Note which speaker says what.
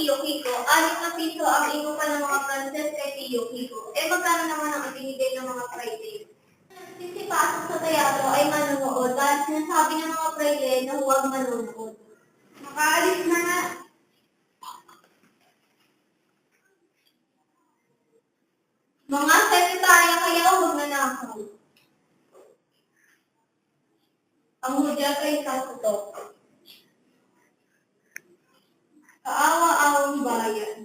Speaker 1: Tio Kiko, 6 na piso ang inupan ng mga Frances kay Tio Kiko. Magkano naman ang ibinigay ng mga Friday? Sisipasok sa teatro ay manonood dahil sinasabi ng mga Friday na huwag manonood. Makaalis na nga. Mga sekretarya kaya huwag nanakaw. Ang hudya kay Kasutok. Kaawa-awang bayan.